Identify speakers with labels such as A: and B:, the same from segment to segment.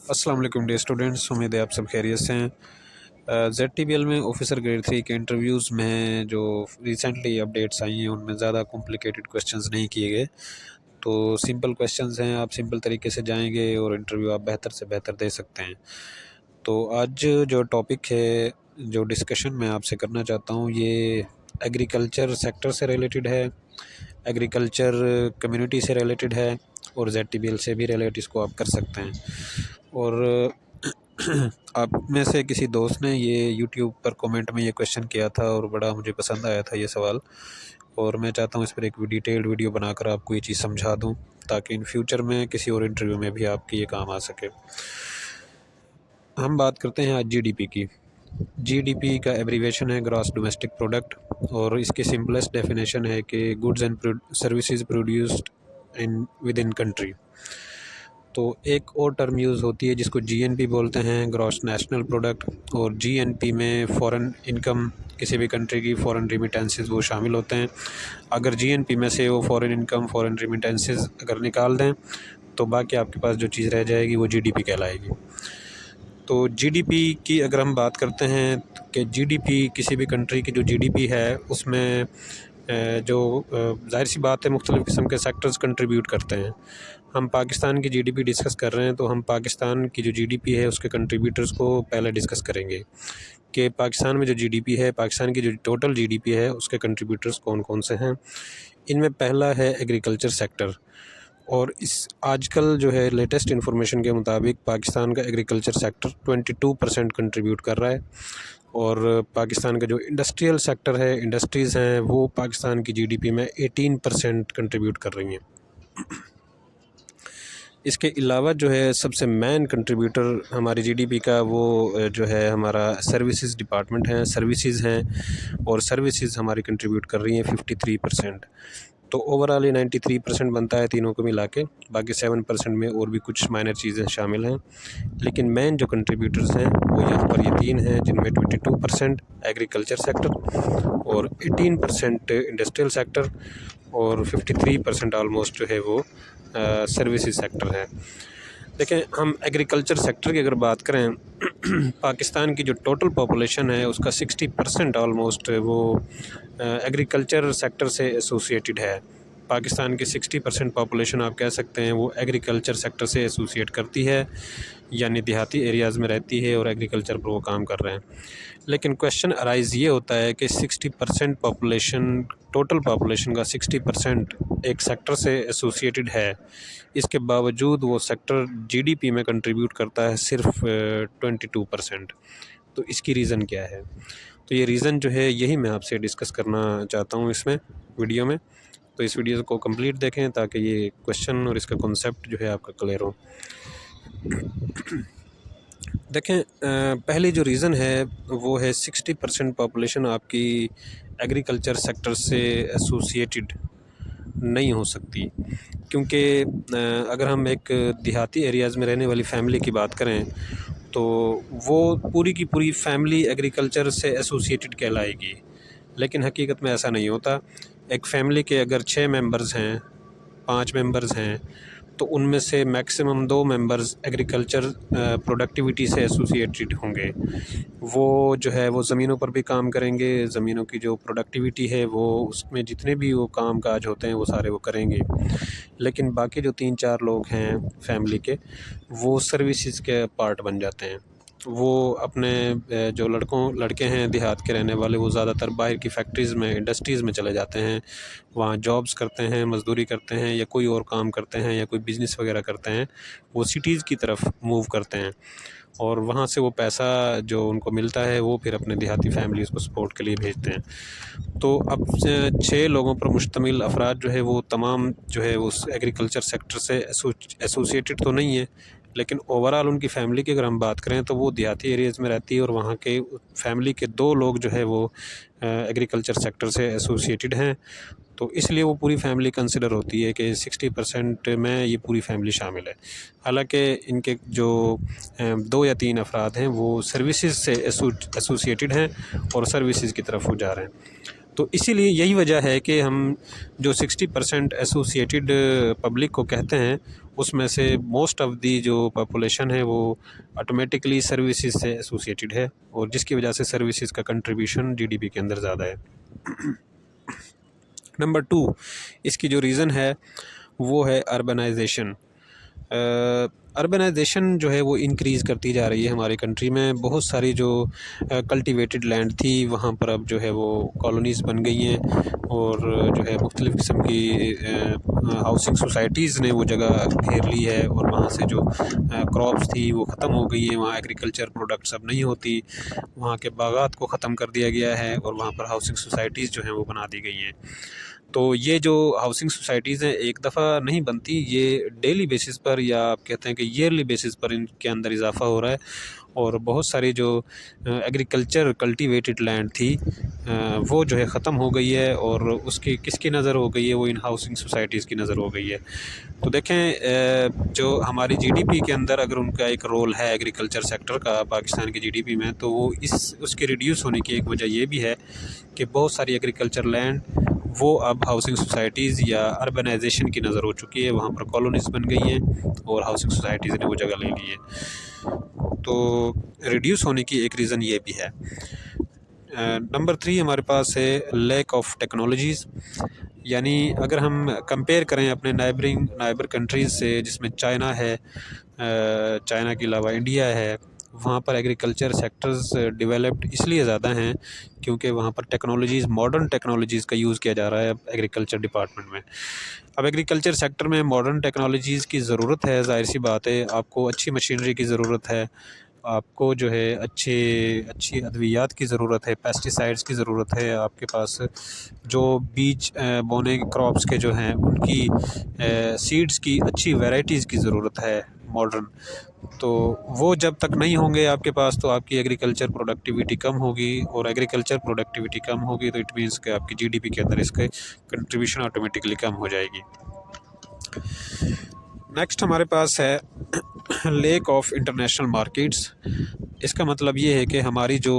A: अस्सलाम वालेकुम dear students, उम्मीद है आप सब खैरियत से हैं। ZTBL में ऑफिसर ग्रेड 3 के इंटरव्यूज़ में जो रिसेंटली अपडेट्स आई हैं उनमें ज़्यादा कॉम्प्लिकेटेड क्वेश्चंस नहीं किए गए। तो सिंपल क्वेश्चंस हैं, आप सिंपल तरीके से जाएंगे और इंटरव्यू आप बेहतर से बेहतर दे सकते हैं। तो आज जो टॉपिक है, जो डिस्कशन मैं आपसे करना चाहता हूँ, ये एग्रीकल्चर सेक्टर से रिलेटेड है, एग्रीकल्चर कम्युनिटी से रिलेटेड है और ZTBL से भी रिलेट इसको आप कर सकते हैं। और आप में से किसी दोस्त ने ये यूट्यूब पर कमेंट में ये क्वेश्चन किया था और बड़ा मुझे पसंद आया था ये सवाल, और मैं चाहता हूँ इस पर एक डिटेल्ड वीडियो बनाकर आपको ये चीज़ समझा दूँ ताकि इन फ्यूचर में किसी और इंटरव्यू में भी आपके ये काम आ सके। हम बात करते हैं आज जीडीपी की। जीडीपी का एब्रीवेशन है ग्रॉस डोमेस्टिक प्रोडक्ट, और इसकी सिंपलेस्ट डेफिनेशन है कि goods and services produced in with in country. तो एक और टर्म यूज़ होती है जिसको जीएनपी बोलते हैं, ग्रॉस नेशनल प्रोडक्ट, और जीएनपी में फ़ॉरेन इनकम, किसी भी कंट्री की फ़ॉरेन रिमिटेंसेस वो शामिल होते हैं। अगर जीएनपी में से वो फ़ॉरेन इनकम, फ़ॉरेन रिमिटेंसेस अगर निकाल दें तो बाकी आपके पास जो चीज़ रह जाएगी वो जीडीपी कहलाएगी। तो जीडीपी की अगर हम बात करते हैं कि जीडीपी किसी भी कंट्री की जो जीडीपी है उसमें जो ज़ाहिर सी बात है मुख्तलिफ़ किस्म के सेक्टर्स कंट्रीब्यूट करते हैं। हम पाकिस्तान की जीडीपी डिस्कस कर रहे हैं तो हम पाकिस्तान की जो जीडीपी है उसके कंट्रीब्यूटर्स को पहले डिस्कस करेंगे कि पाकिस्तान में जो जीडीपी है, पाकिस्तान की जो टोटल जीडीपी है उसके कंट्रीब्यूटर्स कौन कौन से हैं। इनमें पहला है एग्रीकल्चर सेक्टर, और इस आजकल जो है लेटेस्ट इन्फॉर्मेशन के मुताबिक पाकिस्तान का एग्रीकल्चर सेक्टर 22% कंट्रीब्यूट कर रहा है, और पाकिस्तान का जो इंडस्ट्रियल सेक्टर है, इंडस्ट्रीज़ हैं, वो पाकिस्तान की जीडीपी में 18% कंट्रीब्यूट कर रही हैं। इसके अलावा जो है सबसे मेन कंट्रीब्यूटर हमारी जीडीपी का वो जो है हमारा सर्विसेज डिपार्टमेंट है, सर्विसेज हैं, और सर्विसेज हमारी कंट्रीब्यूट कर रही हैं 53%। तो ओवरऑल ये 93% बनता है तीनों को मिला के। बाकी 7% में और भी कुछ माइनर चीज़ें शामिल हैं, लेकिन मेन जो कंट्रीब्यूटर्स हैं वो यहाँ पर ये तीन हैं, जिनमें 22% एग्रीकल्चर सेक्टर और 18% इंडस्ट्रियल सेक्टर और 53% ऑलमोस्ट जो है वो सर्विसेज सेक्टर है। देखें, हम एग्रीकल्चर सेक्टर की अगर बात करें पाकिस्तान की जो टोटल पॉपुलेशन है उसका 60% ऑलमोस्ट वो एग्रीकल्चर सेक्टर से एसोसिएटेड है। पाकिस्तान की 60% पॉपुलेशन आप कह सकते हैं वो एग्रीकल्चर सेक्टर से एसोसिएट करती है, यानी देहाती एरियाज़ में रहती है और एग्रीकल्चर पर वो काम कर रहे हैं। लेकिन क्वेश्चन अराइज़ ये होता है कि 60% पॉपुलेशन, टोटल पॉपुलेशन का 60% एक सेक्टर से एसोसिएटेड है, इसके बावजूद वो सेक्टर जीडीपी में कंट्रीब्यूट करता है सिर्फ 22%। तो इसकी रीज़न क्या है? तो ये रीज़न जो है यही मैं आपसे डिस्कस करना चाहता हूँ इसमें वीडियो में। तो इस वीडियो को कंप्लीट देखें ताकि ये क्वेश्चन और इसका कॉन्सेप्ट जो है आपका क्लियर हो। देखें, पहली जो रीज़न है वो है 60% पॉपुलेशन आपकी एग्रीकल्चर सेक्टर से एसोसिएटेड नहीं हो सकती, क्योंकि अगर हम एक देहाती एरियाज़ में रहने वाली फ़ैमिली की बात करें तो वो पूरी की पूरी फैमिली एग्रीकल्चर से एसोसिएटेड कहलाएगी, लेकिन हकीकत में ऐसा नहीं होता। एक फ़ैमिली के अगर 6 मेंबर्स हैं, 5 मेंबर्स हैं, तो उनमें से मैक्सिमम 2 मेंबर्स एग्रीकल्चर प्रोडक्टिविटी से एसोसिएटेड होंगे। वो जो है वो ज़मीनों पर भी काम करेंगे, ज़मीनों की जो प्रोडक्टिविटी है वो उसमें जितने भी वो काम काज होते हैं वो सारे वो करेंगे। लेकिन बाकी जो 3-4 लोग हैं फैमिली के, वो सर्विसेज के पार्ट बन जाते हैं। वो अपने जो लड़के हैं देहात के रहने वाले, वो ज़्यादातर बाहर की फैक्ट्रीज़ में, इंडस्ट्रीज़ में चले जाते हैं, वहाँ जॉब्स करते हैं, मज़दूरी करते हैं या कोई और काम करते हैं या कोई बिज़नेस वगैरह करते हैं। वो सिटीज़ की तरफ मूव करते हैं और वहाँ से वो पैसा जो उनको मिलता है वो फिर अपने देहाती फैमिलीज़ को सपोर्ट के लिए भेजते हैं। तो अब 6 लोगों पर मुश्तमिल अफराद जो है वो तमाम जो है उस एग्रीकल्चर सेक्टर से एसोसिएटेड तो नहीं है, लेकिन ओवरऑल उनकी फ़ैमिली की अगर हम बात करें तो वो देहाती एरियाज़ में रहती है और वहाँ के फैमिली के 2 लोग जो है वो एग्रीकल्चर सेक्टर से एसोसिएटेड हैं। तो इसलिए वो पूरी फैमिली कंसिडर होती है कि 60% में ये पूरी फैमिली शामिल है। हालांकि इनके जो 2 या 3 अफराद हैं वो सर्विसेज से एसोसिएटेड हैं और सर्विसेज की तरफ वो जा रहे हैं। तो इसीलिए यही वजह है कि हम जो 60% एसोसिएटेड पब्लिक को कहते हैं उसमें से मोस्ट ऑफ़ दी जो पॉपुलेशन है वो ऑटोमेटिकली सर्विसेज से एसोसिएटेड है, और जिसकी वजह से सर्विसेज का कंट्रीब्यूशन जीडीपी के अंदर ज़्यादा है। नंबर 2 इसकी जो रीज़न है वो है अर्बनाइजेशन। अर्बनाइजेशन जो है वो इंक्रीज़ करती जा रही है हमारी कंट्री में। बहुत सारी जो कल्टीवेटेड लैंड थी वहाँ पर अब जो है वो कॉलोनीज़ बन गई हैं, और जो है मुख्तलिफ़ किस्म की हाउसिंग सोसाइटीज़ ने वो जगह घेर ली है, और वहाँ से जो क्रॉप्स थी वो ख़त्म हो गई हैं। वहाँ एग्रीकल्चर प्रोडक्ट्स अब नहीं होती, वहाँ के बागात को ख़त्म कर दिया गया है, और वहाँ पर हाउसिंग सोसाइटीज़ जो हैं वो बना दी गई हैं। तो ये जो हाउसिंग सोसाइटीज़ हैं एक दफ़ा नहीं बनती, ये डेली बेसिस पर, या आप कहते हैं कि ईयरली बेसिस पर इनके अंदर इजाफ़ा हो रहा है। और बहुत सारी जो एग्रीकल्चर कल्टीवेटेड लैंड थी वो जो है ख़त्म हो गई है, और उसकी किसकी नज़र हो गई है, वो इन हाउसिंग सोसाइटीज़ की नज़र हो गई है। तो देखें जो हमारी जीडीपी के अंदर अगर उनका एक रोल है एग्रीकल्चर सेक्टर का पाकिस्तान की जीडीपी में, तो वो उसके रिड्यूस होने की एक वजह ये भी है कि बहुत सारी एग्रीकल्चर लैंड वो अब हाउसिंग सोसाइटीज़ या अर्बनाइजेशन की नज़र हो चुकी है, वहाँ पर कॉलोनीज़ बन गई हैं और हाउसिंग सोसाइटीज़ ने वो जगह ले ली है। तो रिड्यूस होने की एक रीज़न ये भी है। नंबर 3 हमारे पास है लैक ऑफ टेक्नोलॉजीज़। यानी अगर हम कंपेयर करें अपने नाइबर कंट्रीज़ से, जिसमें चाइना है, चाइना के अलावा इंडिया है, वहाँ पर एग्रीकल्चर सेक्टर्स डेवलप्ड इसलिए ज़्यादा हैं क्योंकि वहाँ पर टेक्नोलॉजीज़, मॉडर्न टेक्नोलॉजीज़ का यूज़ किया जा रहा है अब एग्रीकल्चर डिपार्टमेंट में। अब एग्रीकल्चर सेक्टर में मॉडर्न टेक्नोलॉजीज़ की ज़रूरत है, ज़ाहिर सी बात है। आपको अच्छी मशीनरी की ज़रूरत है, आपको जो है अच्छी अद्वियात की ज़रूरत है, पेस्टिसाइड्स की ज़रूरत है, आपके पास जो बीज बोने क्रॉप्स के जो हैं उनकी सीड्स की अच्छी वैराइटीज़ की ज़रूरत है मॉडर्न। तो वो जब तक नहीं होंगे आपके पास, तो आपकी एग्रीकल्चर प्रोडक्टिविटी कम होगी, और एग्रीकल्चर प्रोडक्टिविटी कम होगी तो इट मीन्स कि आपकी जीडीपी के अंदर इसके कंट्रीब्यूशन ऑटोमेटिकली कम हो जाएगी। नेक्स्ट हमारे पास है लैक ऑफ इंटरनेशनल मार्केट्स। इसका मतलब ये है कि हमारी जो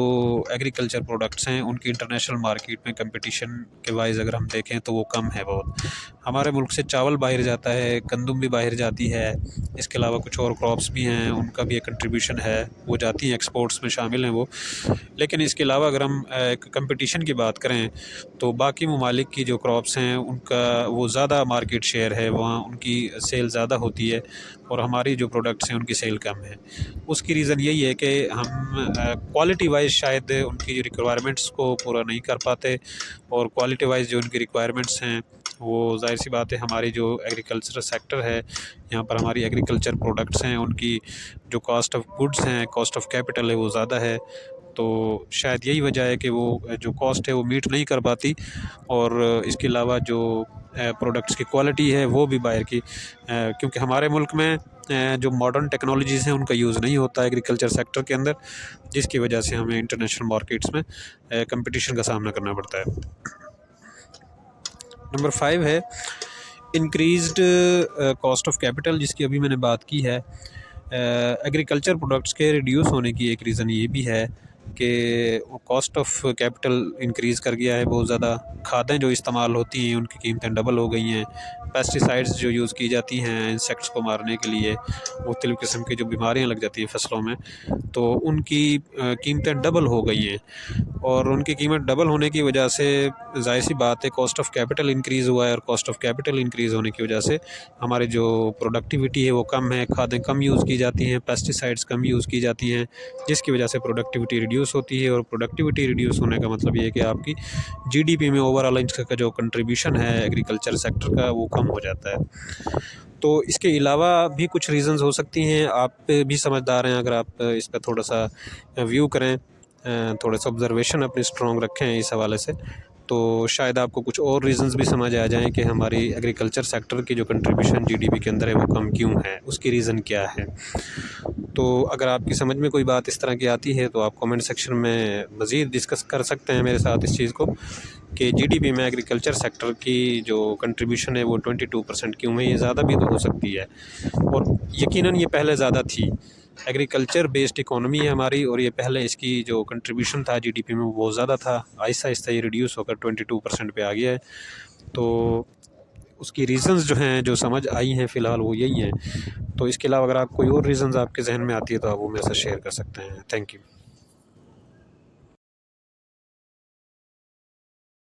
A: एग्रीकल्चर प्रोडक्ट्स हैं उनकी इंटरनेशनल मार्केट में कंपटीशन के वाइज अगर हम देखें तो वो कम है बहुत। हमारे मुल्क से चावल बाहर जाता है, गंदम भी बाहर जाती है, इसके अलावा कुछ और क्रॉप्स भी हैं, उनका भी एक कंट्रीब्यूशन है, वो जाती हैं, एक्सपोर्ट्स में शामिल हैं वो। लेकिन इसके अलावा अगर हम एक कंपटीशन की बात करें तो बाकी ममालिक की जो क्रॉप्स हैं उनका वो ज़्यादा मार्केट शेयर है, वहाँ उनकी सेल ज़्यादा होती है, और हमारी जो प्रोडक्ट्स हैं उनकी सेल कम है। उसकी रीज़न यही है कि हम क्वालिटी वाइज शायद उनकी रिक्वायरमेंट्स को पूरा नहीं कर पाते, और क्वालिटी वाइज जो उनकी रिक्वायरमेंट्स हैं वो ज़ाहिर सी बात है हमारी जो एग्रीकल्चर सेक्टर है, यहाँ पर हमारी एग्रीकल्चर प्रोडक्ट्स हैं उनकी जो कॉस्ट ऑफ गुड्स हैं, कॉस्ट ऑफ कैपिटल है वो ज़्यादा है। तो शायद यही वजह है कि वो जो कॉस्ट है वो मीट नहीं कर पाती, और इसके अलावा जो प्रोडक्ट्स की क्वालिटी है वो भी बाहर की, क्योंकि हमारे मुल्क में जो मॉडर्न टेक्नोलॉजीज़ हैं उनका यूज़ नहीं होता एग्रीकल्चर सेक्टर के अंदर, जिसकी वजह से हमें इंटरनेशनल मार्केट्स में कंपटीशन का सामना करना पड़ता है। नंबर 5 है इंक्रीज़्ड कॉस्ट ऑफ कैपिटल, जिसकी अभी मैंने बात की है। एग्रीकल्चर प्रोडक्ट्स के रिड्यूस होने की एक रीज़न ये भी है कि कॉस्ट ऑफ कैपिटल इंक्रीज़ कर गया है बहुत ज़्यादा। खादें जो इस्तेमाल होती हैं उनकी कीमतें डबल हो गई हैं। पेस्टिसाइड्स जो यूज़ की जाती हैं इंसेक्ट्स को मारने के लिए, मुख्तलिफ़ किस्म की जो बीमारियां लग जाती हैं फसलों में, तो उनकी कीमतें डबल हो गई हैं, और उनकी कीमत डबल होने की वजह से ज़ाहिर सी बात है कॉस्ट ऑफ कैपिटल इंक्रीज़ हुआ है, और कॉस्ट ऑफ कैपिटल इंक्रीज़ होने की वजह से हमारी जो प्रोडक्टिविटी है वो कम है, खादें कम यूज़ की जाती हैं, पेस्टिसाइड्स कम यूज़ की जाती हैं, जिसकी वजह से प्रोडक्टिविटी रिड्यूस होती है। और प्रोडक्टिविटी रिड्यूस होने का मतलब ये है कि आपकी जीडीपी में ओवरऑल इसका जो कंट्रीब्यूशन है एग्रीकल्चर सेक्टर का वो कम हो जाता है। तो इसके अलावा भी कुछ रीज़न्स हो सकती हैं, आप भी समझदार हैं अगर आप इस पर थोड़ा सा व्यू करें, थोड़ा सा ऑब्ज़र्वेशन अपनी स्ट्रॉन्ग रखें इस हवाले से, तो शायद आपको कुछ और रीज़न्स भी समझ आ जाएं कि हमारी एग्रीकल्चर सेक्टर की जो कंट्रीब्यूशन जीडीपी के अंदर है वो कम क्यों है, उसकी रीज़न क्या है। तो अगर आपकी समझ में कोई बात इस तरह की आती है तो आप कमेंट सेक्शन में मज़ीद डिस्कस कर सकते हैं मेरे साथ इस चीज़ को, कि जीडीपी में एग्रीकल्चर सेक्टर की जो कंट्रीब्यूशन है वो 22% क्यों है। ये ज़्यादा भी तो हो सकती है, और यकीनन ये पहले ज़्यादा थी। एग्रीकल्चर बेस्ड इकोनॉमी है हमारी, और ये पहले इसकी जो कंट्रीब्यूशन था जीडीपी में वो बहुत ज़्यादा था। आहिस्ता आहिस्ता ये रिड्यूस होकर 22% पे आ गया है। तो उसकी रीज़न्स जो हैं, जो समझ आई हैं फ़िलहाल वो यही हैं। तो इसके अलावा अगर आप कोई और रीज़न्स आपके ज़हन में आती है तो आप वो मेरे साथ शेयर कर सकते हैं। Thank you.